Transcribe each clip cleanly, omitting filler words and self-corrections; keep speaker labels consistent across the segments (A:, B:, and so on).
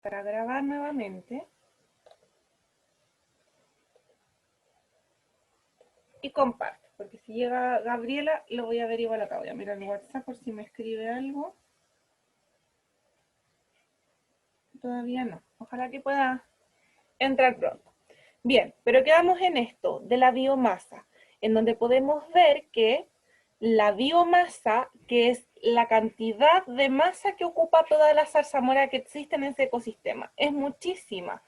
A: para grabar nuevamente. Y comparto, porque si llega Gabriela, lo voy a ver igual acá. Voy a mirar el WhatsApp por si me escribe algo. Todavía no. Ojalá que pueda entrar pronto. Bien, pero quedamos en esto de la biomasa, en donde podemos ver que la biomasa, que es la cantidad de masa que ocupa toda la zarzamora que existe en ese ecosistema, es muchísima.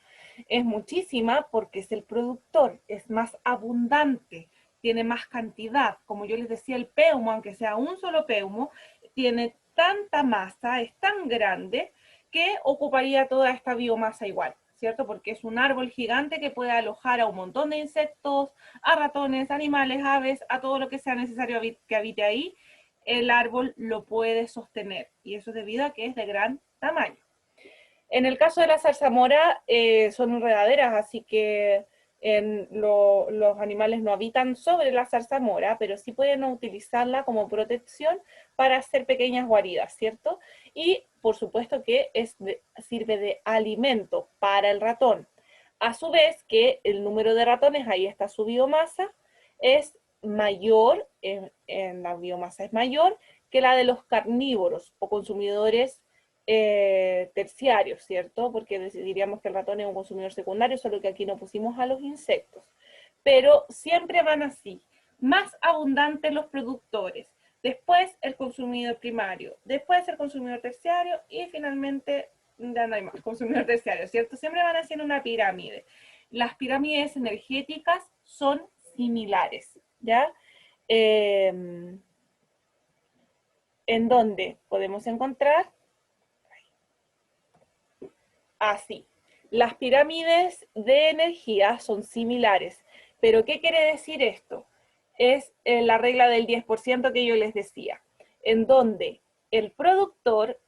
A: Es muchísima porque es el productor, es más abundante, tiene más cantidad. Como yo les decía, el peumo, aunque sea un solo peumo, tiene tanta masa, es tan grande, que ocuparía toda esta biomasa igual, ¿cierto? Porque es un árbol gigante que puede alojar a un montón de insectos, a ratones, animales, aves, a todo lo que sea necesario que habite ahí, el árbol lo puede sostener. Y eso es debido a que es de gran tamaño. En el caso de la zarzamora, son enredaderas, así que los animales no habitan sobre la zarzamora, pero sí pueden utilizarla como protección para hacer pequeñas guaridas, ¿cierto? Y por supuesto que sirve de alimento para el ratón. A su vez que el número de ratones, ahí está su biomasa, es mayor, la biomasa es mayor que la de los carnívoros o consumidores terciarios, ¿cierto? Porque diríamos que el ratón es un consumidor secundario, solo que aquí no pusimos a los insectos. Pero siempre van así. Más abundantes los productores, después el consumidor primario, después el consumidor terciario y finalmente ya no hay más consumidor terciario, ¿cierto? Siempre van haciendo una pirámide. Las pirámides energéticas son similares, ¿ya? En donde podemos encontrar así. Las pirámides de energía son similares. Pero ¿qué quiere decir esto? Es la regla del 10% que yo les decía, en donde el productor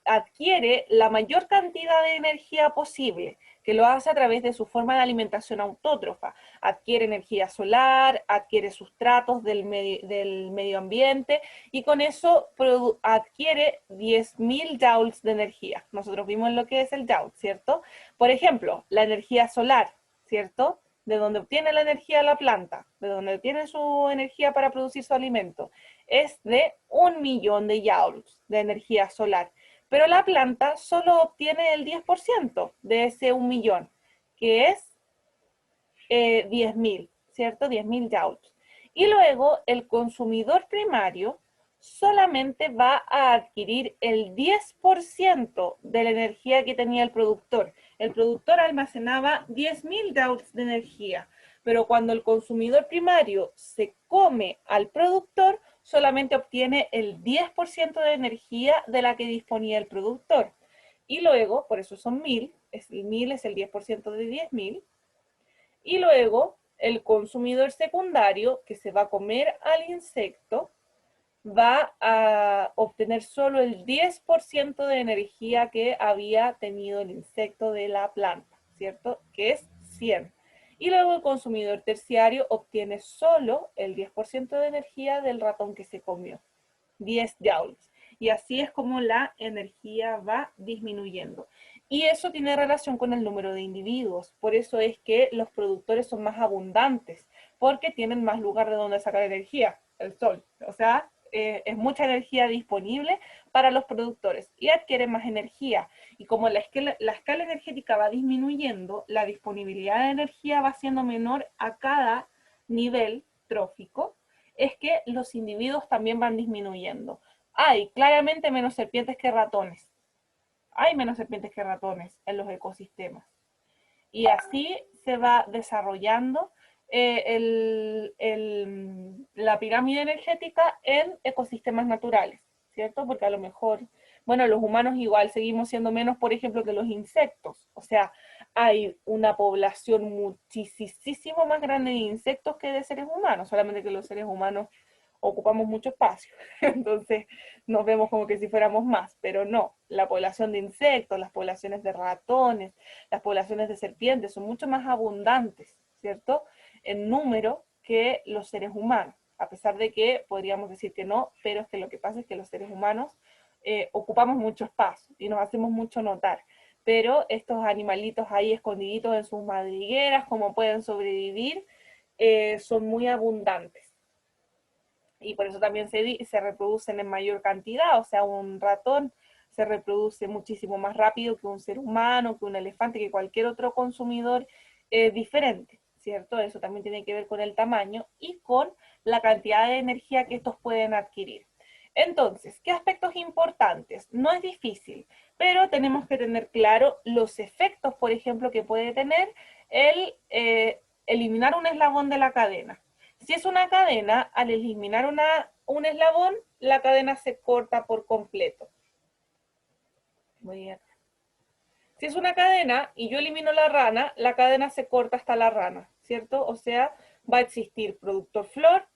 A: adquiere la mayor cantidad de energía posible, que lo hace a través de su forma de alimentación autótrofa. Adquiere energía solar, adquiere sustratos del medio ambiente y con eso adquiere 10.000 joules de energía. Nosotros vimos lo que es el joule, ¿cierto? Por ejemplo, la energía solar, ¿cierto? De donde obtiene la energía la planta, de donde obtiene su energía para producir su alimento, es de 1.000.000 de joules de energía solar. Pero la planta solo obtiene el 10% de ese 1.000.000, que es 10.000, ¿cierto? 10.000 joules. Y luego el consumidor primario solamente va a adquirir el 10% de la energía que tenía el productor. El productor almacenaba 10.000 joules de energía, pero cuando el consumidor primario se come al productor, solamente obtiene el 10% de energía de la que disponía el productor. Y luego, por eso son 1.000, 1.000 es el 10% de 10.000, y luego el consumidor secundario que se va a comer al insecto va a obtener solo el 10% de energía que había tenido el insecto de la planta, ¿cierto? Que es 100. Y luego el consumidor terciario obtiene solo el 10% de energía del ratón que se comió, 10 joules. Y así es como la energía va disminuyendo. Y eso tiene relación con el número de individuos. Por eso es que los productores son más abundantes, porque tienen más lugar de donde sacar energía, el sol. O sea, es mucha energía disponible para los productores y adquieren más energía. Y como la escala energética va disminuyendo, la disponibilidad de energía va siendo menor a cada nivel trófico, es que los individuos también van disminuyendo. Hay claramente menos serpientes que ratones. Hay menos serpientes que ratones en los ecosistemas. Y así se va desarrollando la pirámide energética en ecosistemas naturales, ¿cierto? Porque a lo mejor, bueno, los humanos igual seguimos siendo menos, por ejemplo, que los insectos. O sea, hay una población muchísimo más grande de insectos que de seres humanos, solamente que los seres humanos ocupamos mucho espacio. Entonces nos vemos como que si fuéramos más, pero no. La población de insectos, las poblaciones de ratones, las poblaciones de serpientes son mucho más abundantes, ¿cierto? En número que los seres humanos. A pesar de que podríamos decir que no, pero es que lo que pasa es que los seres humanos ocupamos mucho espacio y nos hacemos mucho notar. pero estos animalitos ahí escondiditos en sus madrigueras, cómo pueden sobrevivir, son muy abundantes. Y por eso también se reproducen en mayor cantidad, o sea, un ratón se reproduce muchísimo más rápido que un ser humano, que un elefante, que cualquier otro consumidor diferente, ¿cierto? Eso también tiene que ver con el tamaño y con la cantidad de energía que estos pueden adquirir. Entonces, ¿qué aspectos importantes? No es difícil, pero tenemos que tener claro los efectos, por ejemplo, que puede tener el eliminar un eslabón de la cadena. Si es una cadena, al eliminar un eslabón, la cadena se corta por completo. Muy bien. Si es una cadena y yo elimino la cadena se corta hasta la rana, ¿cierto? O sea, va a existir productor flor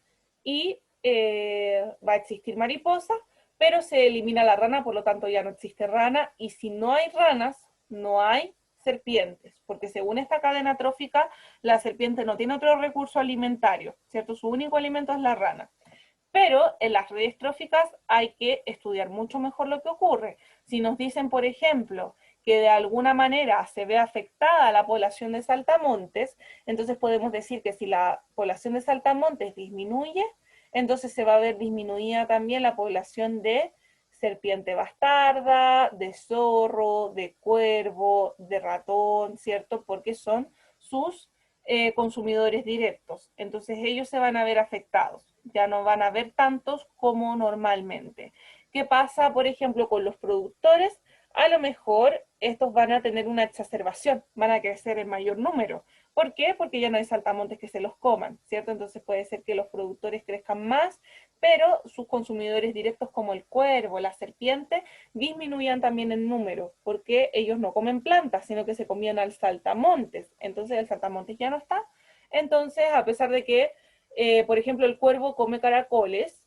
A: y va a existir mariposa, pero se elimina la rana, por lo tanto ya no existe rana, y si no hay ranas, no hay serpientes, porque según esta cadena trófica, la serpiente no tiene otro recurso alimentario, ¿cierto? Su único alimento es la rana. Pero en las redes tróficas hay que estudiar mucho mejor lo que ocurre. Si nos dicen, por ejemplo, que de alguna manera se ve afectada la población de saltamontes, entonces podemos decir que si la población de saltamontes disminuye, entonces se va a ver disminuida también la población de serpiente bastarda, de zorro, de cuervo, de ratón, ¿cierto? Porque son sus consumidores directos. Entonces ellos se van a ver afectados, ya no van a ver tantos como normalmente. ¿Qué pasa, por ejemplo, con los productores? A lo mejor estos van a tener una exacerbación, van a crecer en mayor número. ¿Por qué? Porque ya no hay saltamontes que se los coman, ¿cierto? Entonces puede ser que los productores crezcan más, pero sus consumidores directos como el cuervo, la serpiente, disminuían también en número, porque ellos no comen plantas, sino que se comían al saltamontes. Entonces el saltamontes ya no está. Entonces, a pesar de que, por ejemplo, el cuervo come caracoles,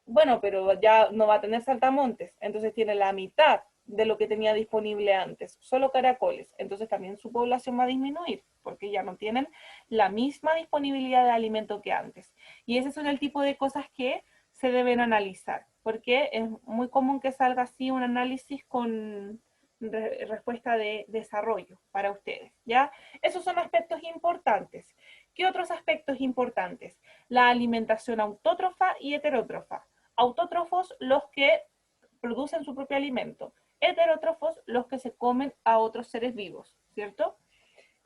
A: bueno, pero ya no va a tener saltamontes, entonces tiene la mitad de lo que tenía disponible antes, solo caracoles. Entonces también su población va a disminuir, porque ya no tienen la misma disponibilidad de alimento que antes. Y ese son el tipo de cosas que se deben analizar, porque es muy común que salga así un análisis con respuesta de desarrollo para ustedes, ¿ya? Esos son aspectos importantes. ¿Qué otros aspectos importantes? La alimentación autótrofa y heterótrofa. Autótrofos, los que producen su propio alimento. Heterótrofos, los que se comen a otros seres vivos, ¿cierto?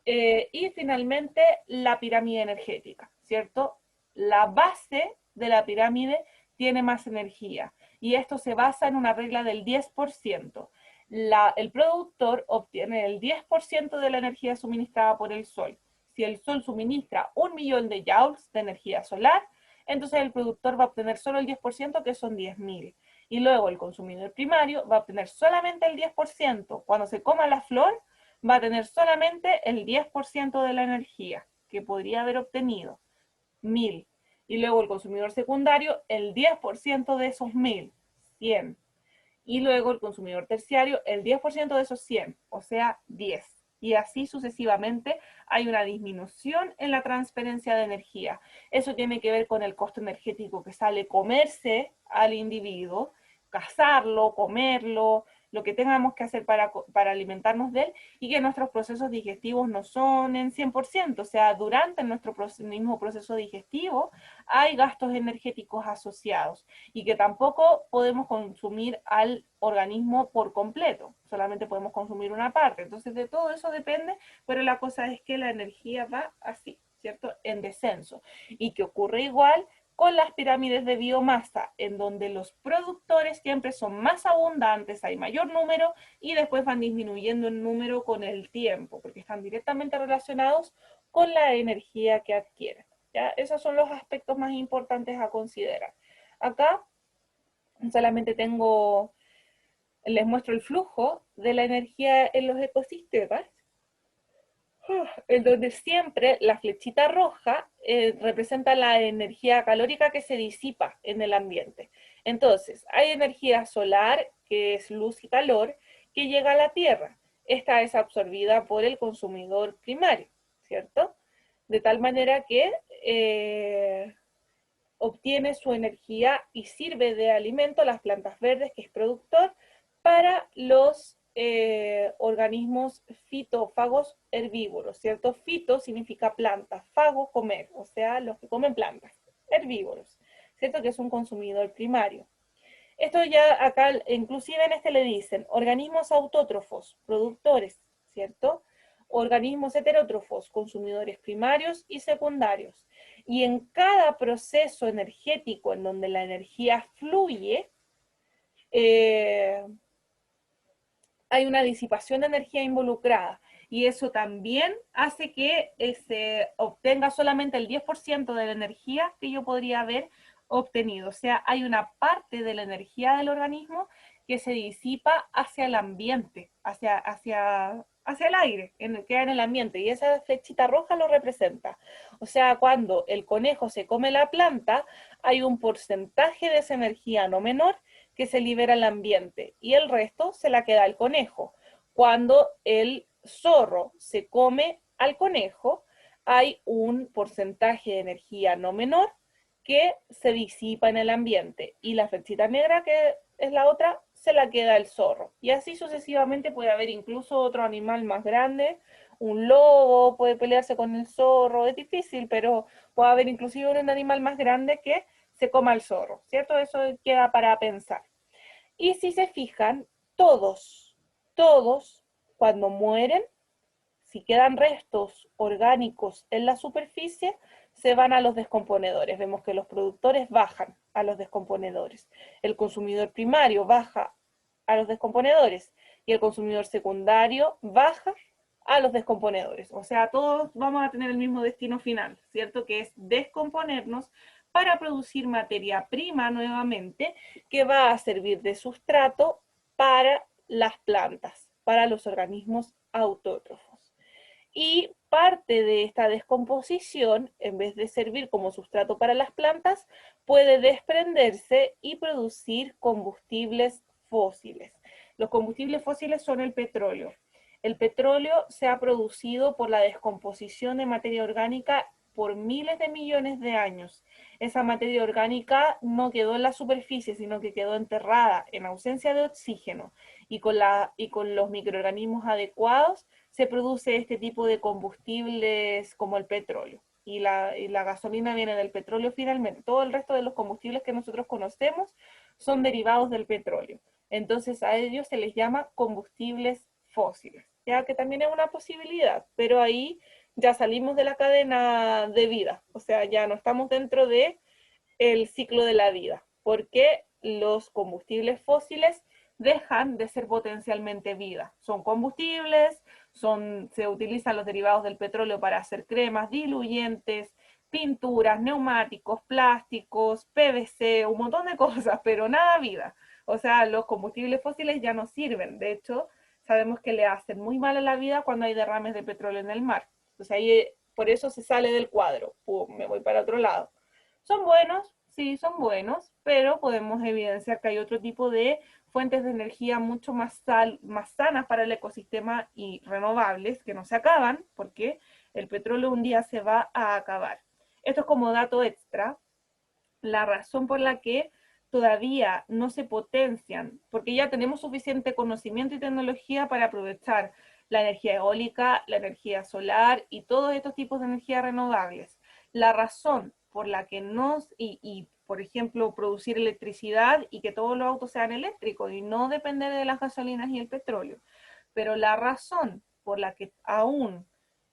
A: Y finalmente, la pirámide energética, ¿cierto? La base de la pirámide tiene más energía y esto se basa en una regla del 10%. El productor obtiene el 10% de la energía suministrada por el sol. Si el sol suministra 1.000.000 de joules de energía solar, entonces el productor va a obtener solo el 10%, que son 10.000. Y luego el consumidor primario va a obtener solamente el 10%. Cuando se coma la flor, va a tener solamente el 10% de la energía que podría haber obtenido, 1.000. Y luego el consumidor secundario, el 10% de esos 1.000, 100. Y luego el consumidor terciario, el 10% de esos 100, o sea, 10. Y así sucesivamente hay una disminución en la transferencia de energía. Eso tiene que ver con el costo energético que sale comerse al individuo, cazarlo, comerlo, lo que tengamos que hacer para alimentarnos de él, y que nuestros procesos digestivos no son en 100%, o sea, durante nuestro mismo proceso digestivo hay gastos energéticos asociados y que tampoco podemos consumir al organismo por completo, solamente podemos consumir una parte. Entonces de todo eso depende, pero la cosa es que la energía va así, ¿cierto? En descenso. Y que ocurre igual con las pirámides de biomasa, en donde los productores siempre son más abundantes, hay mayor número y después van disminuyendo en número con el tiempo, porque están directamente relacionados con la energía que adquieren. ¿Ya? Esos son los aspectos más importantes a considerar. Acá solamente les muestro el flujo de la energía en los ecosistemas, en donde siempre la flechita roja representa la energía calórica que se disipa en el ambiente. Entonces, hay energía solar, que es luz y calor, que llega a la Tierra. Esta es absorbida por el consumidor primario, ¿cierto? De tal manera que obtiene su energía y sirve de alimento a las plantas verdes, que es productor, para los organismos fitófagos herbívoros, ¿cierto? Fito significa planta, fago, comer, o sea, los que comen plantas, herbívoros, ¿cierto? Que es un consumidor primario. Esto ya acá, inclusive en este le dicen organismos autótrofos, productores, ¿cierto? Organismos heterótrofos, consumidores primarios y secundarios. Y en cada proceso energético en donde la energía fluye, hay una disipación de energía involucrada. Y eso también hace que se obtenga solamente el 10% de la energía que yo podría haber obtenido. O sea, hay una parte de la energía del organismo que se disipa hacia el ambiente, hacia el aire, queda en el ambiente. Y esa flechita roja lo representa. O sea, cuando el conejo se come la planta, hay un porcentaje de esa energía no menor que se libera al ambiente y el resto se la queda el conejo. Cuando el zorro se come al conejo, hay un porcentaje de energía no menor que se disipa en el ambiente y la flechita negra, que es la otra, se la queda el zorro. Y así sucesivamente puede haber incluso otro animal más grande, un lobo puede pelearse con el zorro, es difícil, pero puede haber inclusive un animal más grande que se coma al zorro, ¿cierto? Eso queda para pensar. Y si se fijan, todos, cuando mueren, si quedan restos orgánicos en la superficie, se van a los descomponedores. Vemos que los productores bajan a los descomponedores. El consumidor primario baja a los descomponedores y el consumidor secundario baja a los descomponedores. O sea, todos vamos a tener el mismo destino final, ¿cierto? Que es descomponernos para producir materia prima nuevamente que va a servir de sustrato para las plantas, para los organismos autótrofos. Y parte de esta descomposición, en vez de servir como sustrato para las plantas, puede desprenderse y producir combustibles fósiles. Los combustibles fósiles son el petróleo. El petróleo se ha producido por la descomposición de materia orgánica por miles de millones de años. Esa materia orgánica no quedó en la superficie, sino que quedó enterrada en ausencia de oxígeno. Y con los microorganismos adecuados se produce este tipo de combustibles como el petróleo. Y la gasolina viene del petróleo finalmente. Todo el resto de los combustibles que nosotros conocemos son derivados del petróleo. Entonces a ellos se les llama combustibles fósiles, ya que también es una posibilidad, pero ahí ya salimos de la cadena de vida, o sea, ya no estamos dentro de el ciclo de la vida, porque los combustibles fósiles dejan de ser potencialmente vida. Son combustibles, se utilizan los derivados del petróleo para hacer cremas, diluyentes, pinturas, neumáticos, plásticos, PVC, un montón de cosas, pero nada vida. O sea, los combustibles fósiles ya no sirven. De hecho, sabemos que le hacen muy mal a la vida cuando hay derrames de petróleo en el mar. Entonces ahí, por eso se sale del cuadro. Me voy para otro lado. ¿Son buenos? Sí, son buenos, pero podemos evidenciar que hay otro tipo de fuentes de energía mucho más sanas para el ecosistema y renovables que no se acaban, porque el petróleo un día se va a acabar. Esto es como dato extra, la razón por la que todavía no se potencian, porque ya tenemos suficiente conocimiento y tecnología para aprovechar la energía eólica, la energía solar y todos estos tipos de energías renovables. La razón por la que por ejemplo, producir electricidad y que todos los autos sean eléctricos y no depender de las gasolinas y el petróleo. Pero la razón por la que aún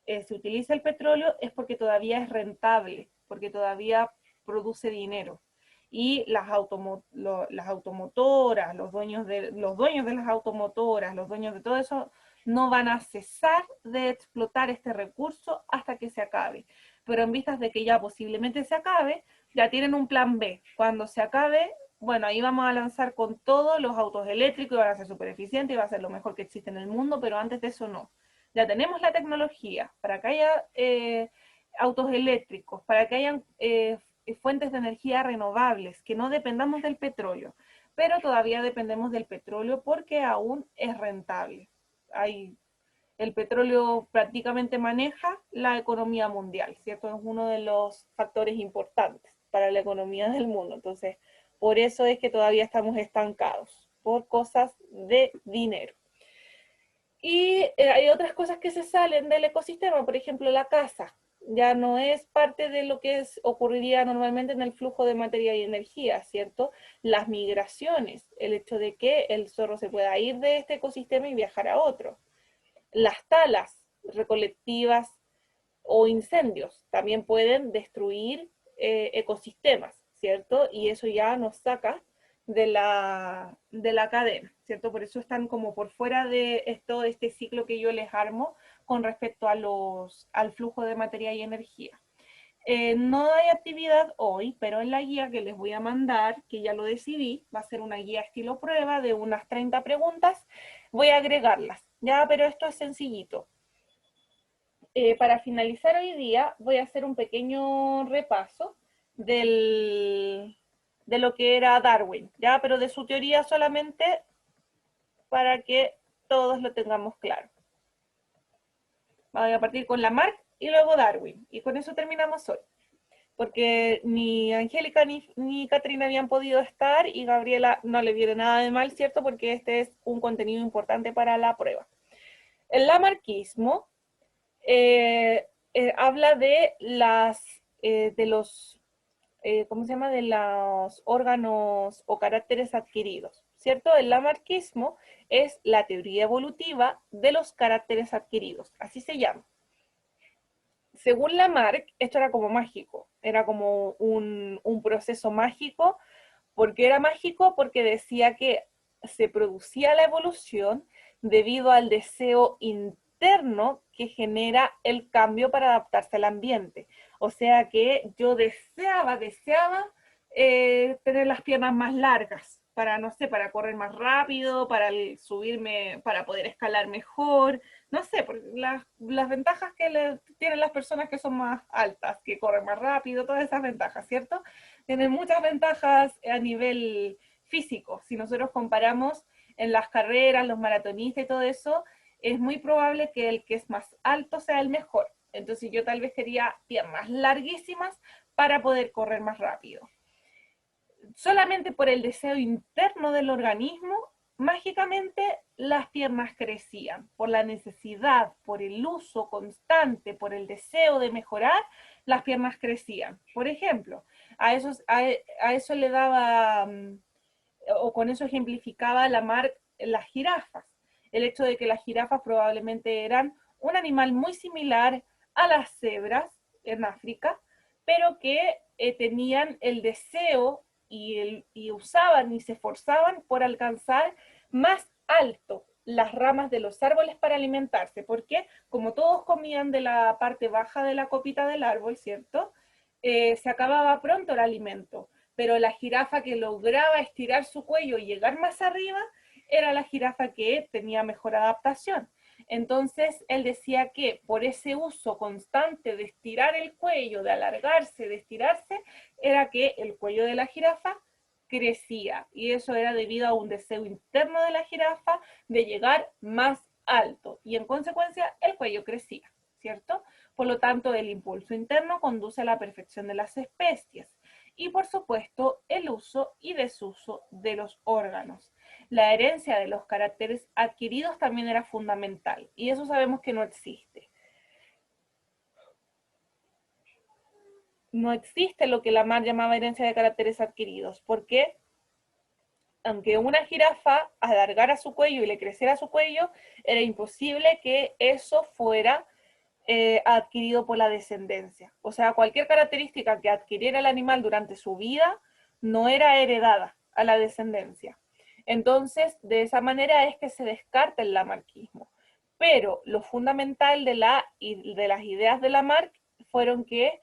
A: se utiliza el petróleo es porque todavía es rentable, porque todavía produce dinero. Y las automotoras, los dueños de las automotoras, los dueños de todo eso, no van a cesar de explotar este recurso hasta que se acabe. Pero en vistas de que ya posiblemente se acabe, ya tienen un plan B. Cuando se acabe, bueno, ahí vamos a lanzar con todos los autos eléctricos y van a ser súper eficientes y va a ser lo mejor que existe en el mundo, pero antes de eso no. Ya tenemos la tecnología para que haya autos eléctricos, para que hayan fuentes de energía renovables, que no dependamos del petróleo, pero todavía dependemos del petróleo porque aún es rentable. El petróleo prácticamente maneja la economía mundial, ¿cierto? Es uno de los factores importantes para la economía del mundo. Entonces, por eso es que todavía estamos estancados, por cosas de dinero. Y hay otras cosas que se salen del ecosistema, por ejemplo, la caza. Ya no es parte de lo que ocurriría normalmente en el flujo de materia y energía, ¿cierto? Las migraciones, el hecho de que el zorro se pueda ir de este ecosistema y viajar a otro. Las talas recolectivas o incendios también pueden destruir ecosistemas, ¿cierto? Y eso ya nos saca de la cadena, ¿cierto? Por eso están como por fuera de esto, este ciclo que yo les armo con respecto a al flujo de materia y energía. No hay actividad hoy, pero en la guía que les voy a mandar, que ya lo decidí, va a ser una guía estilo prueba de unas 30 preguntas, voy a agregarlas, ya, pero esto es sencillito. Para finalizar hoy día, voy a hacer un pequeño repaso de lo que era Darwin, ¿ya? Pero de su teoría solamente para que todos lo tengamos claro. Voy a partir con Lamarck y luego Darwin. Y con eso terminamos hoy. Porque ni Angélica ni Katrina habían podido estar y Gabriela no le viene nada de mal, ¿cierto? Porque este es un contenido importante para la prueba. El lamarquismo habla de los, ¿cómo se llama? De los órganos o caracteres adquiridos, ¿cierto? El lamarquismo es la teoría evolutiva de los caracteres adquiridos, así se llama. Según Lamarck, esto era como mágico, era como un proceso mágico. ¿Por qué era mágico? Porque decía que se producía la evolución debido al deseo interno que genera el cambio para adaptarse al ambiente. O sea que yo deseaba tener las piernas más largas para, no sé, para correr más rápido, para subirme, para poder escalar mejor, no sé, por las ventajas que tienen las personas que son más altas, que corren más rápido, todas esas ventajas, ¿cierto? Tienen muchas ventajas a nivel físico. Si nosotros comparamos en las carreras, los maratonistas y todo eso, es muy probable que el que es más alto sea el mejor. Entonces yo tal vez quería piernas larguísimas para poder correr más rápido. Solamente por el deseo interno del organismo, mágicamente las piernas crecían. Por la necesidad, por el uso constante, por el deseo de mejorar, las piernas crecían. Por ejemplo, a eso le daba, o con eso ejemplificaba Lamarck las jirafas. El hecho de que las jirafas probablemente eran un animal muy similar a las cebras en África, pero que tenían el deseo y usaban y se esforzaban por alcanzar más alto las ramas de los árboles para alimentarse, porque como todos comían de la parte baja de la copita del árbol, ¿cierto? Se acababa pronto el alimento, pero la jirafa que lograba estirar su cuello y llegar más arriba era la jirafa que tenía mejor adaptación. Entonces él decía que por ese uso constante de estirar el cuello, de alargarse, de estirarse, era que el cuello de la jirafa crecía y eso era debido a un deseo interno de la jirafa de llegar más alto y en consecuencia el cuello crecía, ¿cierto? Por lo tanto, el impulso interno conduce a la perfección de las especies y por supuesto el uso y desuso de los órganos. La herencia de los caracteres adquiridos también era fundamental y eso sabemos que no existe. No existe lo que Lamarck llamaba herencia de caracteres adquiridos, porque aunque una jirafa alargara su cuello y le creciera su cuello, era imposible que eso fuera adquirido por la descendencia. O sea, cualquier característica que adquiriera el animal durante su vida no era heredada a la descendencia. Entonces, de esa manera es que se descarta el lamarquismo. Pero lo fundamental de las ideas de Lamarck fueron que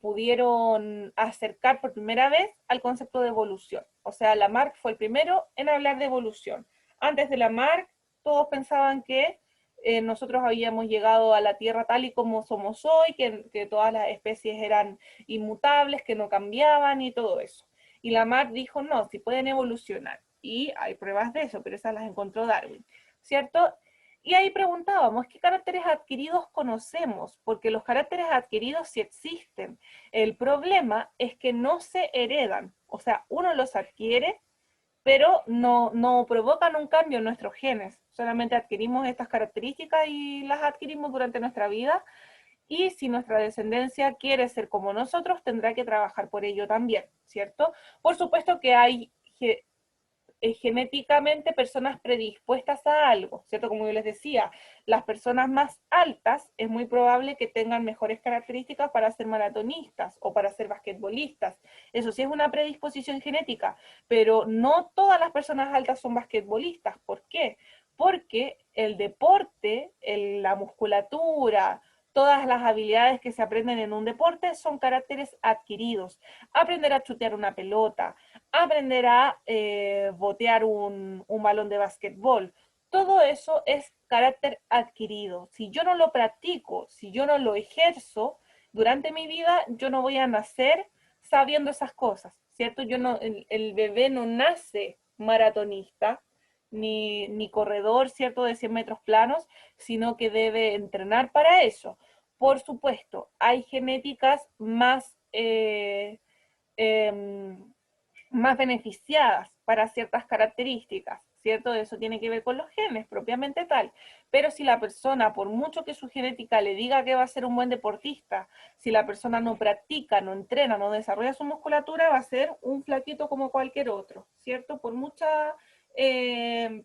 A: pudieron acercar por primera vez al concepto de evolución. O sea, Lamarck fue el primero en hablar de evolución. Antes de Lamarck, todos pensaban que nosotros habíamos llegado a la Tierra tal y como somos hoy, que todas las especies eran inmutables, que no cambiaban y todo eso. Y Lamarck dijo, no, si pueden evolucionar. Y hay pruebas de eso, pero esas las encontró Darwin, ¿cierto? Y ahí preguntábamos, ¿qué caracteres adquiridos conocemos? Porque los caracteres adquiridos sí existen. El problema es que no se heredan. O sea, uno los adquiere, pero no provocan un cambio en nuestros genes, solamente adquirimos estas características y las adquirimos durante nuestra vida, y si nuestra descendencia quiere ser como nosotros, tendrá que trabajar por ello también, ¿cierto? Por supuesto que hay genéticamente personas predispuestas a algo, ¿cierto? Como yo les decía, las personas más altas es muy probable que tengan mejores características para ser maratonistas o para ser basquetbolistas. Eso sí es una predisposición genética, pero no todas las personas altas son basquetbolistas. ¿Por qué? Porque el deporte, la musculatura, todas las habilidades que se aprenden en un deporte son caracteres adquiridos. Aprender a chutear una pelota, aprender a botear un balón de básquetbol. Todo eso es carácter adquirido. Si yo no lo practico, si yo no lo ejerzo durante mi vida, yo no voy a nacer sabiendo esas cosas, ¿cierto? El bebé no nace maratonista, ni corredor, ¿cierto?, de 100 metros planos, sino que debe entrenar para eso. Por supuesto, hay genéticas eh, más beneficiadas para ciertas características, ¿cierto? Eso tiene que ver con los genes propiamente tal. Pero si la persona, por mucho que su genética le diga que va a ser un buen deportista, si la persona no practica, no entrena, no desarrolla su musculatura, va a ser un flaquito como cualquier otro, ¿cierto? Por mucha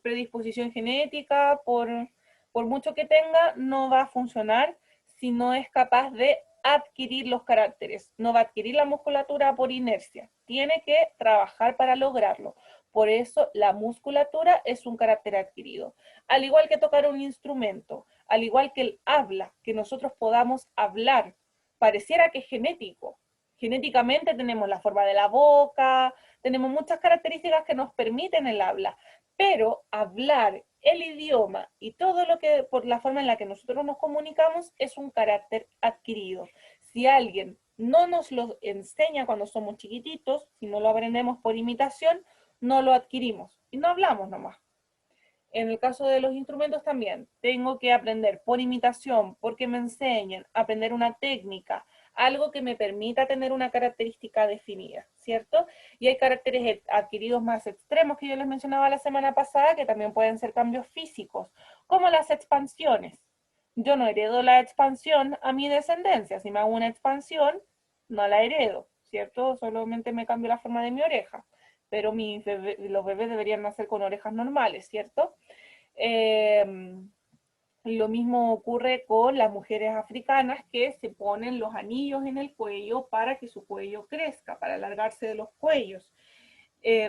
A: predisposición genética, por mucho que tenga, no va a funcionar si no es capaz de adquirir los caracteres, no va a adquirir la musculatura por inercia, tiene que trabajar para lograrlo. Por eso la musculatura es un carácter adquirido. Al igual que tocar un instrumento, al igual que el habla, que nosotros podamos hablar, pareciera que es genético. Genéticamente tenemos la forma de la boca, tenemos muchas características que nos permiten el habla, pero hablar el idioma y todo lo que, por la forma en la que nosotros nos comunicamos, es un carácter adquirido. Si alguien no nos lo enseña cuando somos chiquititos, si no lo aprendemos por imitación, no lo adquirimos y no hablamos nomás. En el caso de los instrumentos también, tengo que aprender por imitación, porque me enseñen, aprender una técnica, algo que me permita tener una característica definida, ¿cierto? Y hay caracteres adquiridos más extremos que yo les mencionaba la semana pasada, que también pueden ser cambios físicos, como las expansiones. Yo no heredo la expansión a mi descendencia. Si me hago una expansión, no la heredo, ¿cierto? Solamente me cambio la forma de mi oreja. Pero los bebés deberían nacer con orejas normales, ¿cierto? Eh, lo mismo ocurre con las mujeres africanas que se ponen los anillos en el cuello para que su cuello crezca, para alargarse de los cuellos.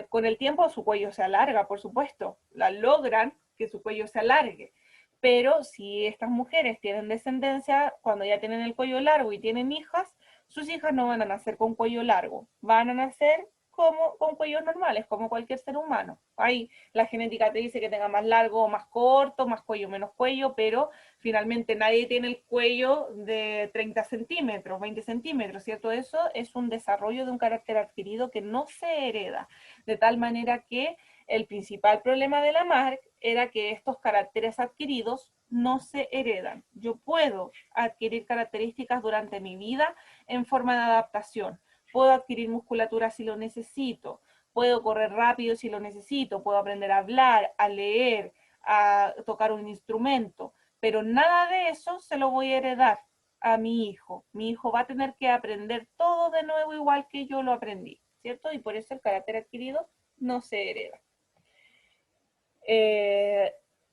A: Con el tiempo su cuello se alarga, por supuesto, la logran que su cuello se alargue. Pero si estas mujeres tienen descendencia, cuando ya tienen el cuello largo y tienen hijas, sus hijas no van a nacer con cuello largo, van a nacer como con cuellos normales, como cualquier ser humano. Ahí la genética te dice que tenga más largo o más corto, más cuello, menos cuello, pero finalmente nadie tiene el cuello de 30 centímetros, 20 centímetros, ¿cierto? Eso es un desarrollo de un carácter adquirido que no se hereda, de tal manera que el principal problema de la Lamarck era que estos caracteres adquiridos no se heredan. Yo puedo adquirir características durante mi vida en forma de adaptación. Puedo adquirir musculatura si lo necesito, puedo correr rápido si lo necesito, puedo aprender a hablar, a leer, a tocar un instrumento, pero nada de eso se lo voy a heredar a mi hijo. Mi hijo va a tener que aprender todo de nuevo igual que yo lo aprendí, ¿cierto? Y por eso el carácter adquirido no se hereda.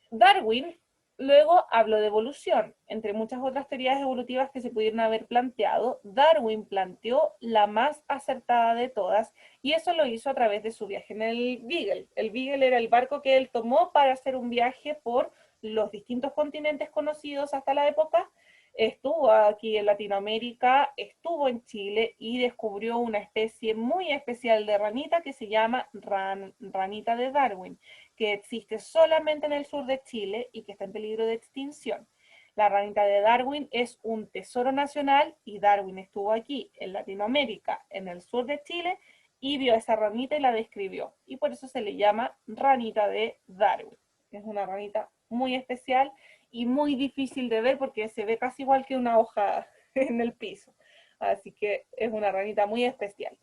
A: Darwin luego habló de evolución. Entre muchas otras teorías evolutivas que se pudieron haber planteado, Darwin planteó la más acertada de todas, y eso lo hizo a través de su viaje en el Beagle. El Beagle era el barco que él tomó para hacer un viaje por los distintos continentes conocidos hasta la época. Estuvo aquí en Latinoamérica, estuvo en Chile y descubrió una especie muy especial de ranita que se llama ranita de Darwin, que existe solamente en el sur de Chile y que está en peligro de extinción. La ranita de Darwin es un tesoro nacional y Darwin estuvo aquí en Latinoamérica, en el sur de Chile, y vio a esa ranita y la describió. Y por eso se le llama ranita de Darwin. Es una ranita muy especial y muy difícil de ver porque se ve casi igual que una hoja en el piso. Así que es una ranita muy especial.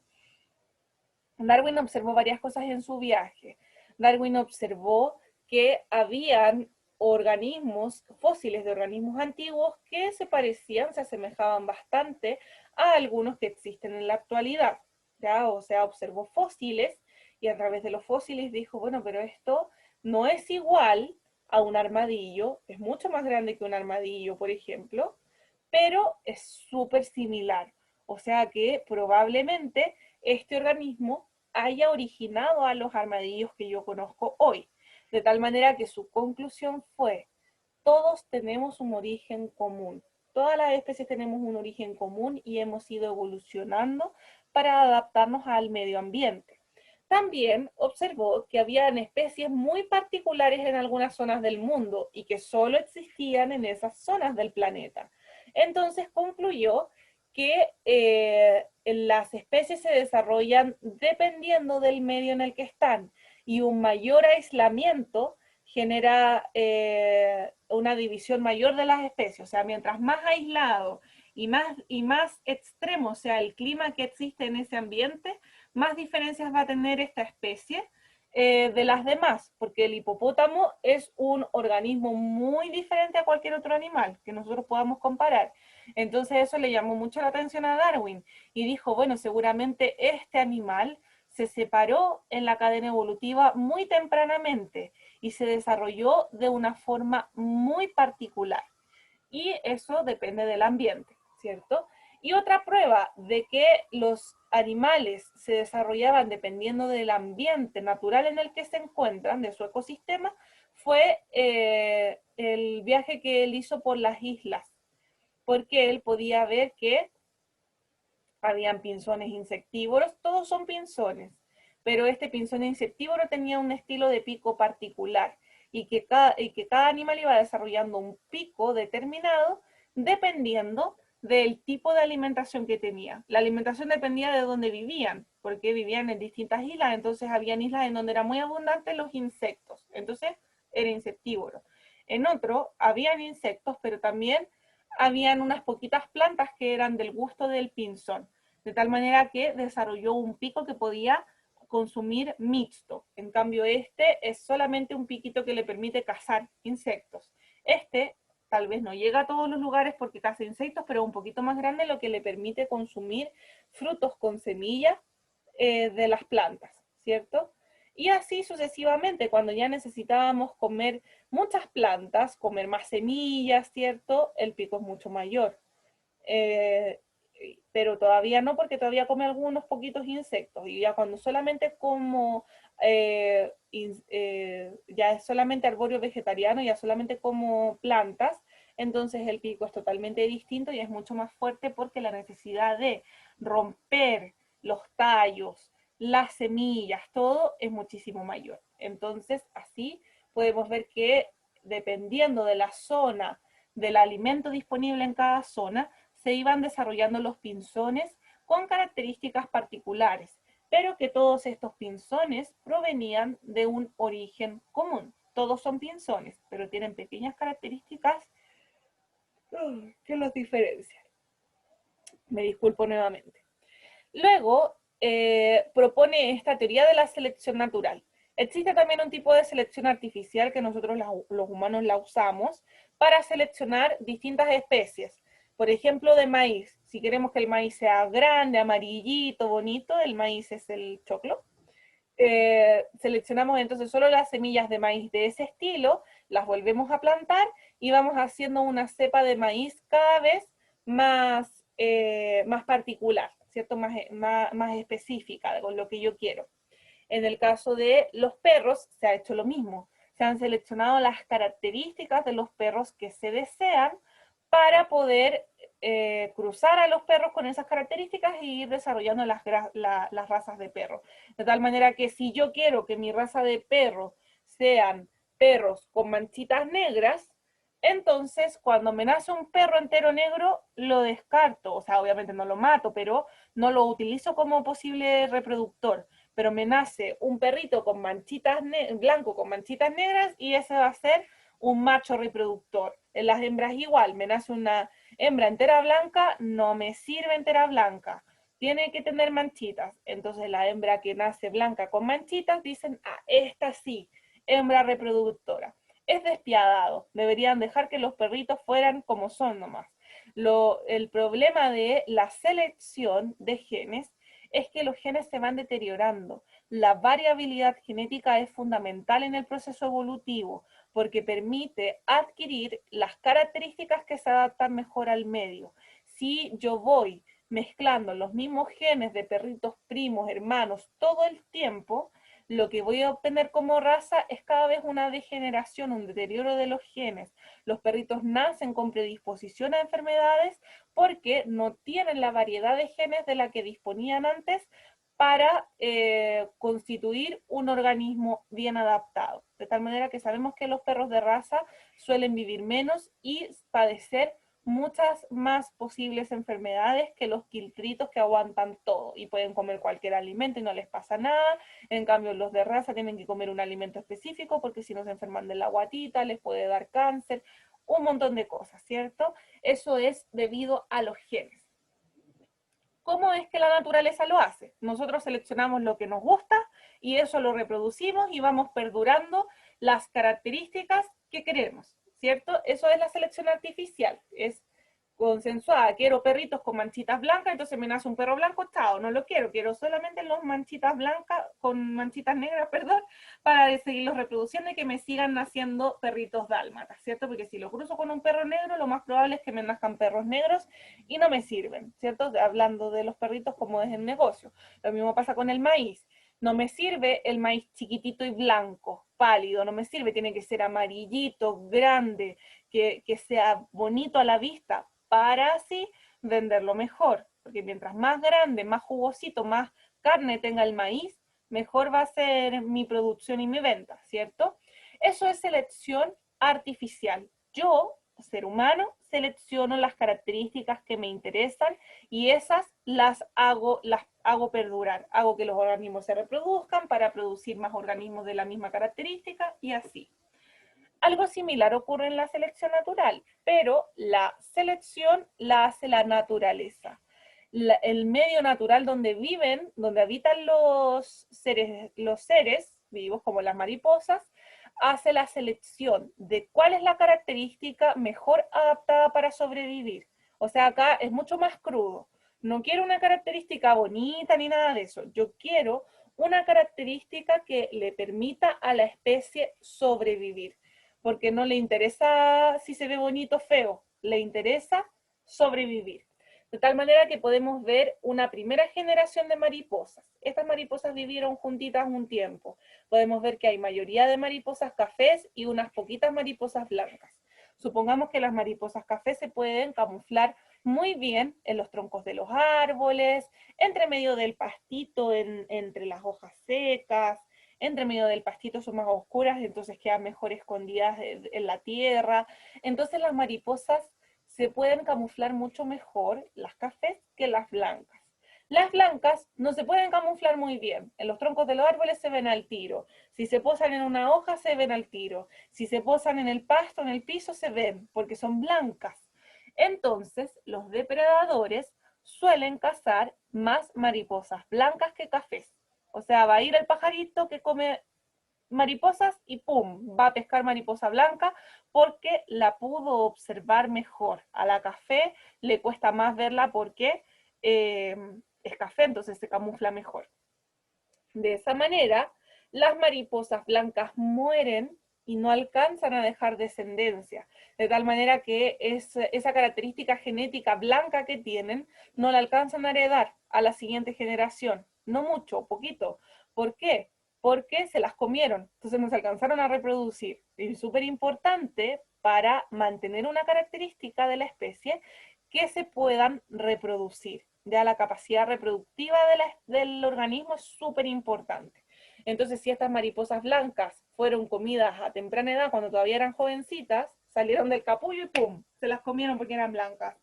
A: Darwin observó varias cosas en su viaje. Darwin observó que habían organismos, fósiles de organismos antiguos que se parecían, se asemejaban bastante a algunos que existen en la actualidad, ¿ya? O sea, observó fósiles y a través de los fósiles dijo, bueno, pero esto no es igual a un armadillo, es mucho más grande que un armadillo, por ejemplo, pero es súper similar. O sea que probablemente este organismo haya originado a los armadillos que yo conozco hoy. De tal manera que su conclusión fue, todos tenemos un origen común. Todas las especies tenemos un origen común y hemos ido evolucionando para adaptarnos al medio ambiente. También observó que habían especies muy particulares en algunas zonas del mundo y que solo existían en esas zonas del planeta. Entonces concluyó que las especies se desarrollan dependiendo del medio en el que están y un mayor aislamiento genera una división mayor de las especies. O sea, mientras más aislado y más extremo sea el clima que existe en ese ambiente, más diferencias va a tener esta especie de las demás, porque el hipopótamo es un organismo muy diferente a cualquier otro animal que nosotros podamos comparar. Entonces eso le llamó mucho la atención a Darwin y dijo, bueno, seguramente este animal se separó en la cadena evolutiva muy tempranamente y se desarrolló de una forma muy particular. Y eso depende del ambiente, ¿cierto? Y otra prueba de que los animales se desarrollaban dependiendo del ambiente natural en el que se encuentran, de su ecosistema, fue el viaje que él hizo por las islas, porque él podía ver que habían pinzones insectívoros, todos son pinzones, pero este pinzón insectívoro tenía un estilo de pico particular y que cada animal iba desarrollando un pico determinado dependiendo del tipo de alimentación que tenía. La alimentación dependía de dónde vivían, porque vivían en distintas islas, entonces habían islas en donde eran muy abundantes los insectos, entonces era insectívoro. En otro habían insectos, pero también habían unas poquitas plantas que eran del gusto del pinzón, de tal manera que desarrolló un pico que podía consumir mixto. En cambio, este es solamente un piquito que le permite cazar insectos. Este tal vez no llega a todos los lugares porque caza insectos, pero un poquito más grande, lo que le permite consumir frutos con semillas de las plantas, ¿cierto? Y así sucesivamente, cuando ya necesitábamos comer muchas plantas, comer más semillas, ¿cierto? El pico es mucho mayor. Eh, pero todavía no, porque todavía come algunos poquitos insectos. Y ya cuando solamente como, ya es solamente arbóreo vegetariano, ya solamente como plantas, entonces el pico es totalmente distinto y es mucho más fuerte porque la necesidad de romper los tallos, las semillas, todo es muchísimo mayor. Entonces, así podemos ver que dependiendo de la zona, del alimento disponible en cada zona, se iban desarrollando los pinzones con características particulares, pero que todos estos pinzones provenían de un origen común. Todos son pinzones, pero tienen pequeñas características que los diferencian. Me disculpo nuevamente. Luego, propone esta teoría de la selección natural. Existe también un tipo de selección artificial que nosotros los humanos la usamos para seleccionar distintas especies. Por ejemplo, de maíz. Si queremos que el maíz sea grande, amarillito, bonito, el maíz es el choclo. Seleccionamos entonces solo las semillas de maíz de ese estilo, las volvemos a plantar y vamos haciendo una cepa de maíz cada vez más particular, ¿cierto? Más específica con lo que yo quiero. En el caso de los perros se ha hecho lo mismo. Se han seleccionado las características de los perros que se desean para poder cruzar a los perros con esas características y ir desarrollando las razas de perros. De tal manera que si yo quiero que mi raza de perros sean perros con manchitas negras, entonces cuando me nace un perro entero negro, lo descarto. O sea, obviamente no lo mato, pero no lo utilizo como posible reproductor. Pero me nace un perrito con manchitas blanco con manchitas negras y ese va a ser un macho reproductor. En las hembras igual, me nace una hembra entera blanca, no me sirve entera blanca. tiene que tener manchitas. Entonces la hembra que nace blanca con manchitas dicen, ah, esta sí, hembra reproductora. Es despiadado, deberían dejar que los perritos fueran como son nomás. El problema de la selección de genes es que los genes se van deteriorando. La variabilidad genética es fundamental en el proceso evolutivo porque permite adquirir las características que se adaptan mejor al medio. Si yo voy mezclando los mismos genes de perritos primos, hermanos, todo el tiempo, lo que voy a obtener como raza es cada vez una degeneración, un deterioro de los genes. Los perritos nacen con predisposición a enfermedades porque no tienen la variedad de genes de la que disponían antes para constituir un organismo bien adaptado. De tal manera que sabemos que los perros de raza suelen vivir menos y padecer muchas más posibles enfermedades que los quiltritos que aguantan todo y pueden comer cualquier alimento y no les pasa nada. En cambio, los de raza tienen que comer un alimento específico porque si no se enferman de la guatita, les puede dar cáncer, un montón de cosas, ¿cierto? Eso es debido a los genes. ¿Cómo es que la naturaleza lo hace? Nosotros seleccionamos lo que nos gusta y eso lo reproducimos y vamos perdurando las características que queremos, ¿cierto? Eso es la selección artificial, es consensuada. Quiero perritos con manchitas blancas, entonces me nace un perro blanco, chao, no lo quiero, quiero solamente los manchitas blancas, con manchitas negras, perdón, para seguirlos reproduciendo y que me sigan naciendo perritos dálmatas, ¿cierto? Porque si lo cruzo con un perro negro, lo más probable es que me nazcan perros negros y no me sirven, ¿cierto? Hablando de los perritos como es el negocio. Lo mismo pasa con el maíz. No me sirve el maíz chiquitito y blanco, pálido, no me sirve, tiene que ser amarillito, grande, que sea bonito a la vista, para así venderlo mejor. Porque mientras más grande, más jugosito, más carne tenga el maíz, mejor va a ser mi producción y mi venta, ¿cierto? Eso es selección artificial. Yo, ser humano, selecciono las características que me interesan y esas las hago perdurar. Hago que los organismos se reproduzcan para producir más organismos de la misma característica y así. Algo similar ocurre en la selección natural, pero la selección la hace la naturaleza. El medio natural donde viven, donde habitan los seres vivos, como las mariposas, hace la selección de cuál es la característica mejor adaptada para sobrevivir. O sea, acá es mucho más crudo. No quiero una característica bonita ni nada de eso. Yo quiero una característica que le permita a la especie sobrevivir porque no le interesa si se ve bonito o feo, le interesa sobrevivir. De tal manera que podemos ver una primera generación de mariposas. Estas mariposas vivieron juntitas un tiempo. Podemos ver que hay mayoría de mariposas cafés y unas poquitas mariposas blancas. Supongamos que las mariposas cafés se pueden camuflar muy bien en los troncos de los árboles, entre medio del pastito, entre las hojas secas, entre medio del pastito son más oscuras, entonces quedan mejor escondidas en la tierra. Entonces las mariposas se pueden camuflar mucho mejor, las cafés, que las blancas. Las blancas no se pueden camuflar muy bien. En los troncos de los árboles se ven al tiro. Si se posan en una hoja, se ven al tiro. Si se posan en el pasto, en el piso, se ven, porque son blancas. Entonces, los depredadores suelen cazar más mariposas blancas que cafés. O sea, va a ir el pajarito que come mariposas y ¡pum! Va a pescar mariposa blanca porque la pudo observar mejor. A la café le cuesta más verla porque es café, entonces se camufla mejor. De esa manera, las mariposas blancas mueren y no alcanzan a dejar descendencia, de tal manera que esa característica genética blanca que tienen no la alcanzan a heredar a la siguiente generación, no mucho, poquito. ¿Por qué? Porque se las comieron, entonces no se alcanzaron a reproducir. Es súper importante para mantener una característica de la especie que se puedan reproducir. Ya la capacidad reproductiva del organismo es súper importante. Entonces, si estas mariposas blancas fueron comidas a temprana edad, cuando todavía eran jovencitas, salieron del capullo y ¡pum! Se las comieron porque eran blancas.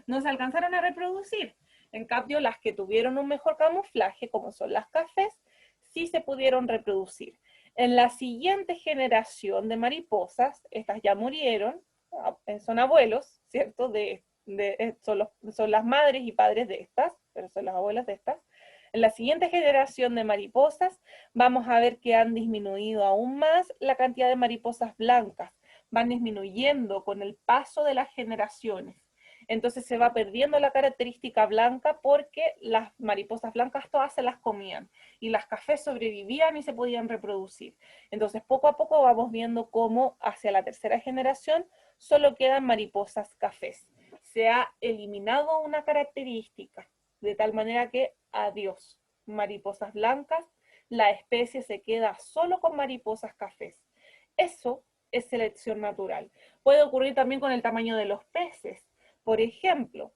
A: No se alcanzaron a reproducir. En cambio, las que tuvieron un mejor camuflaje, como son las cafés, sí se pudieron reproducir. En la siguiente generación de mariposas, estas ya murieron, son abuelos, ¿cierto? Son las madres y padres de estas, pero son las abuelas de estas, en la siguiente generación de mariposas vamos a ver que han disminuido aún más la cantidad de mariposas blancas, van disminuyendo con el paso de las generaciones. Entonces se va perdiendo la característica blanca porque las mariposas blancas todas se las comían y las cafés sobrevivían y se podían reproducir. Entonces poco a poco vamos viendo cómo hacia la tercera generación solo quedan mariposas cafés. Se ha eliminado una característica, de tal manera que adiós, mariposas blancas, la especie se queda solo con mariposas cafés. Eso es selección natural. Puede ocurrir también con el tamaño de los peces. Por ejemplo,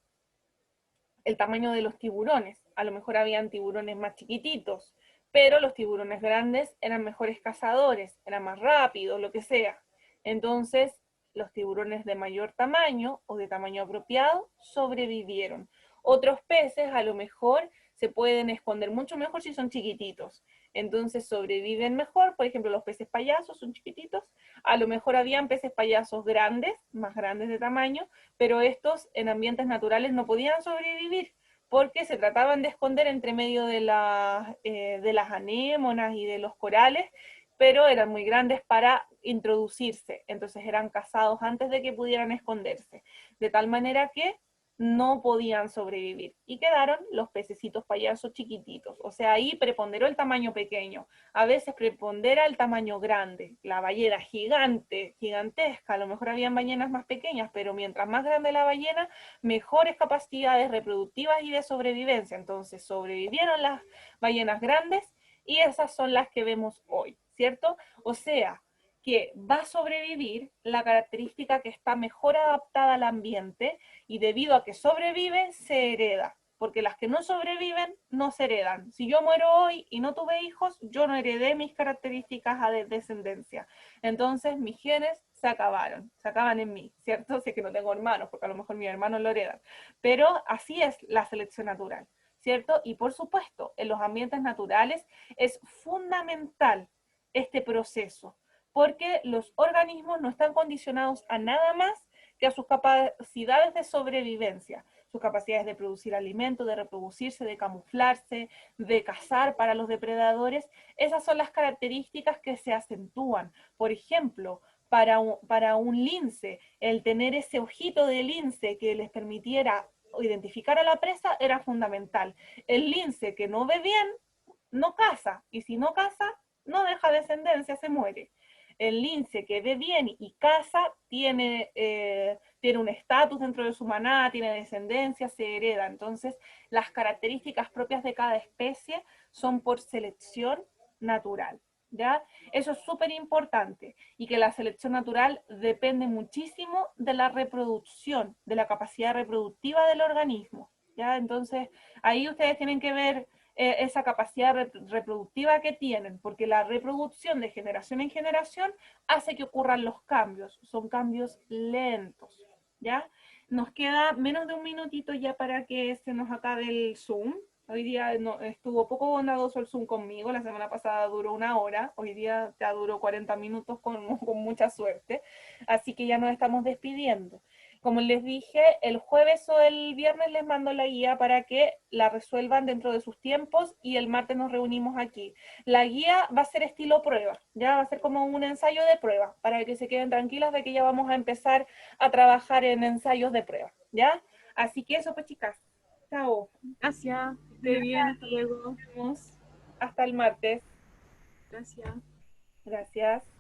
A: el tamaño de los tiburones. A lo mejor habían tiburones más chiquititos, pero los tiburones grandes eran mejores cazadores, eran más rápidos, lo que sea. Entonces, los tiburones de mayor tamaño o de tamaño apropiado sobrevivieron. Otros peces a lo mejor se pueden esconder mucho mejor si son chiquititos. Entonces sobreviven mejor, por ejemplo, los peces payasos son chiquititos, a lo mejor habían peces payasos grandes, más grandes de tamaño, pero estos en ambientes naturales no podían sobrevivir porque se trataban de esconder entre medio de las anémonas y de los corales, pero eran muy grandes para introducirse, entonces eran cazados antes de que pudieran esconderse, de tal manera que no podían sobrevivir y quedaron los pececitos payasos chiquititos, o sea, ahí preponderó el tamaño pequeño, a veces prepondera el tamaño grande, la ballena gigante, gigantesca, a lo mejor habían ballenas más pequeñas, pero mientras más grande la ballena, mejores capacidades reproductivas y de sobrevivencia, entonces sobrevivieron las ballenas grandes y esas son las que vemos hoy, ¿cierto? O sea, que va a sobrevivir la característica que está mejor adaptada al ambiente y debido a que sobrevive, se hereda. Porque las que no sobreviven, no se heredan. Si yo muero hoy y no tuve hijos, yo no heredé mis características a descendencia. Entonces mis genes se acaban en mí, ¿cierto? Si es que no tengo hermanos, porque a lo mejor mis hermanos lo heredan. Pero así es la selección natural, ¿cierto? Y por supuesto, en los ambientes naturales es fundamental este proceso porque los organismos no están condicionados a nada más que a sus capacidades de sobrevivencia, sus capacidades de producir alimento, de reproducirse, de camuflarse, de cazar para los depredadores. Esas son las características que se acentúan. Por ejemplo, para un lince, el tener ese ojito de lince que les permitiera identificar a la presa era fundamental. El lince que no ve bien, no caza, y si no caza, no deja descendencia, se muere. El lince que ve bien y caza tiene un estatus dentro de su manada, tiene descendencia, se hereda. Entonces, las características propias de cada especie son por selección natural. ¿Ya? Eso es súper importante y que la selección natural depende muchísimo de la reproducción, de la capacidad reproductiva del organismo. ¿Ya? Entonces, ahí ustedes tienen que ver esa capacidad reproductiva que tienen, porque la reproducción de generación en generación hace que ocurran los cambios, son cambios lentos, ¿ya? Nos queda menos de un minutito ya para que se nos acabe el Zoom. Hoy día no, estuvo poco bondadoso el Zoom conmigo, la semana pasada duró 1 hora, hoy día ya duró 40 minutos con mucha suerte, así que ya nos estamos despidiendo. Como les dije, el jueves o el viernes les mando la guía para que la resuelvan dentro de sus tiempos y el martes nos reunimos aquí. La guía va a ser estilo prueba, ya va a ser como un ensayo de prueba, para que se queden tranquilas de que ya vamos a empezar a trabajar en ensayos de prueba, ¿ya? Así que eso pues chicas, chao.
B: Gracias, que esté bien, hasta luego.
A: Nos vemos hasta el martes.
B: Gracias.
A: Gracias.